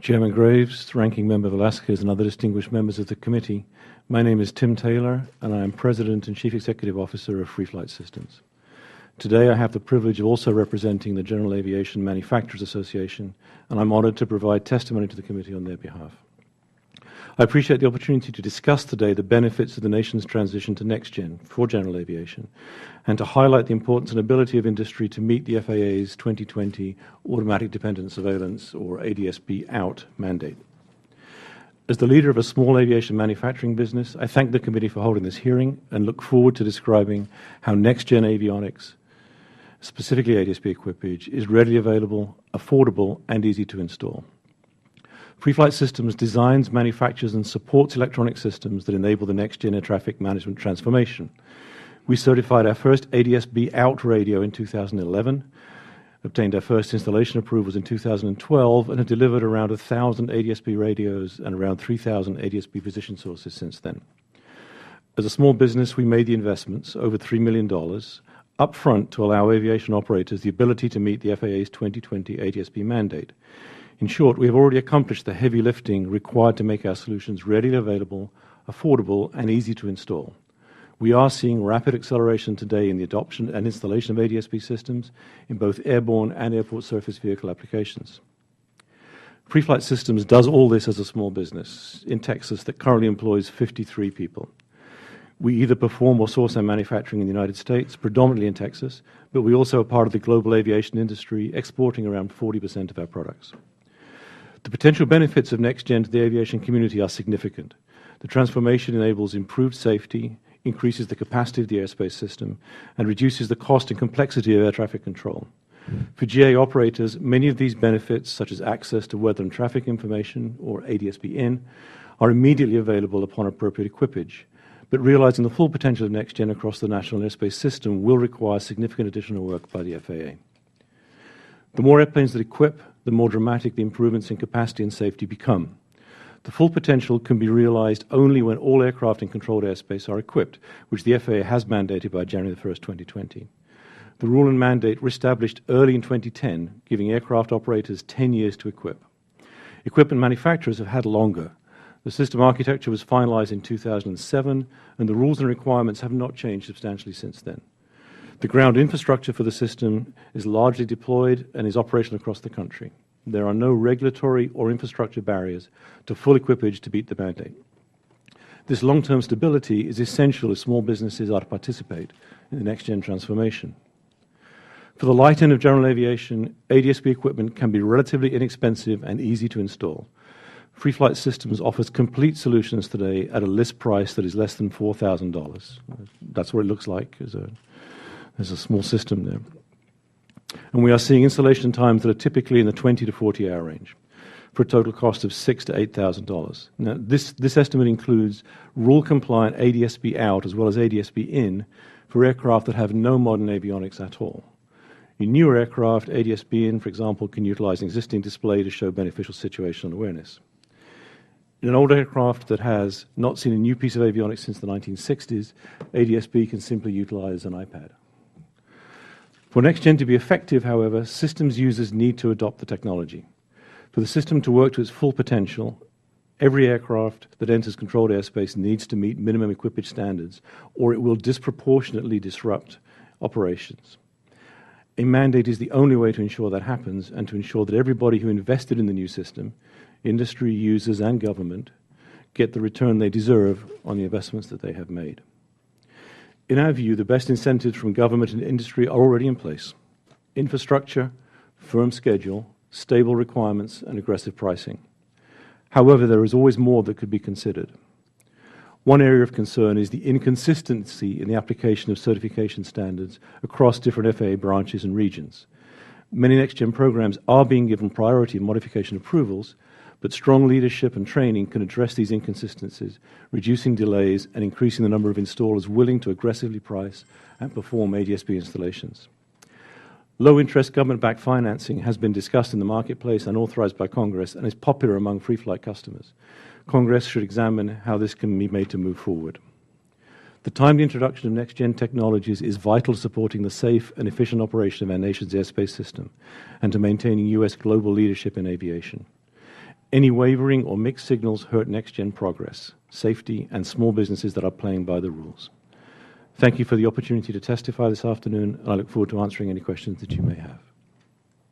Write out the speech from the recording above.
Chairman Graves, Ranking Member Velasquez, and other distinguished members of the committee, my name is Tim Taylor, and I am President and Chief Executive Officer of Freeflight Systems. Today I have the privilege of also representing the General Aviation Manufacturers Association, and I'm honored to provide testimony to the committee on their behalf. I appreciate the opportunity to discuss today the benefits of the nation's transition to next-gen for general aviation, and to highlight the importance and ability of industry to meet the FAA's 2020 Automatic Dependent Surveillance, or ADS-B out, mandate. As the leader of a small aviation manufacturing business, I thank the committee for holding this hearing and look forward to describing how next-gen avionics, specifically ADS-B equipage, is readily available, affordable, and easy to install. Freeflight Systems designs, manufactures, and supports electronic systems that enable the next-gen air traffic management transformation. We certified our first ADS-B out radio in 2011, obtained our first installation approvals in 2012, and have delivered around 1,000 ADS-B radios and around 3,000 ADS-B position sources since then. As a small business, we made the investments, over $3 million, upfront to allow aviation operators the ability to meet the FAA's 2020 ADS-B mandate. In short, we have already accomplished the heavy lifting required to make our solutions readily available, affordable, and easy to install. We are seeing rapid acceleration today in the adoption and installation of ADS-B systems in both airborne and airport surface vehicle applications. Freeflight Systems does all this as a small business in Texas that currently employs 53 people. We either perform or source our manufacturing in the United States, predominantly in Texas, but we also are part of the global aviation industry, exporting around 40% of our products. The potential benefits of next-gen to the aviation community are significant. The transformation enables improved safety, increases the capacity of the airspace system, and reduces the cost and complexity of air traffic control. For GA operators, many of these benefits, such as access to weather and traffic information, or ADS-B in, are immediately available upon appropriate equipage. But realizing the full potential of next-gen across the national airspace system will require significant additional work by the FAA. The more airplanes that equip, the more dramatic the improvements in capacity and safety become. The full potential can be realized only when all aircraft in controlled airspace are equipped, which the FAA has mandated by January 1st, 2020. The rule and mandate were established early in 2010, giving aircraft operators 10 years to equip. Equipment manufacturers have had longer. The system architecture was finalized in 2007, and the rules and requirements have not changed substantially since then. The ground infrastructure for the system is largely deployed and is operational across the country. There are no regulatory or infrastructure barriers to full equipage to beat the mandate. This long-term stability is essential if small businesses are to participate in the next-gen transformation. For the light end of general aviation, ADS-B equipment can be relatively inexpensive and easy to install. Freeflight Systems offers complete solutions today at a list price that is less than $4,000. That's what it looks like. There's a small system there. And we are seeing installation times that are typically in the 20 to 40-hour range for a total cost of $6,000 to $8,000. Now, this estimate includes rule-compliant ADS-B out as well as ADS-B in for aircraft that have no modern avionics at all. In newer aircraft, ADS-B in, for example, can utilize an existing display to show beneficial situational awareness. In an old aircraft that has not seen a new piece of avionics since the 1960s, ADS-B can simply utilize an iPad. For next-gen to be effective, however, systems users need to adopt the technology. For the system to work to its full potential, every aircraft that enters controlled airspace needs to meet minimum equipage standards, or it will disproportionately disrupt operations. A mandate is the only way to ensure that happens and to ensure that everybody who invested in the new system, industry, users, and government, get the return they deserve on the investments that they have made. In our view, the best incentives from government and industry are already in place: infrastructure, firm schedule, stable requirements, and aggressive pricing. However, there is always more that could be considered. One area of concern is the inconsistency in the application of certification standards across different FAA branches and regions. Many next-gen programs are being given priority in modification approvals, but strong leadership and training can address these inconsistencies, reducing delays and increasing the number of installers willing to aggressively price and perform ADS-B installations. Low-interest government-backed financing has been discussed in the marketplace and authorized by Congress and is popular among Freeflight customers. Congress should examine how this can be made to move forward. The timely introduction of next-gen technologies is vital to supporting the safe and efficient operation of our nation's airspace system and to maintaining U.S. global leadership in aviation. Any wavering or mixed signals hurt next-gen progress, safety, and small businesses that are playing by the rules. Thank you for the opportunity to testify this afternoon, and I look forward to answering any questions that you may have.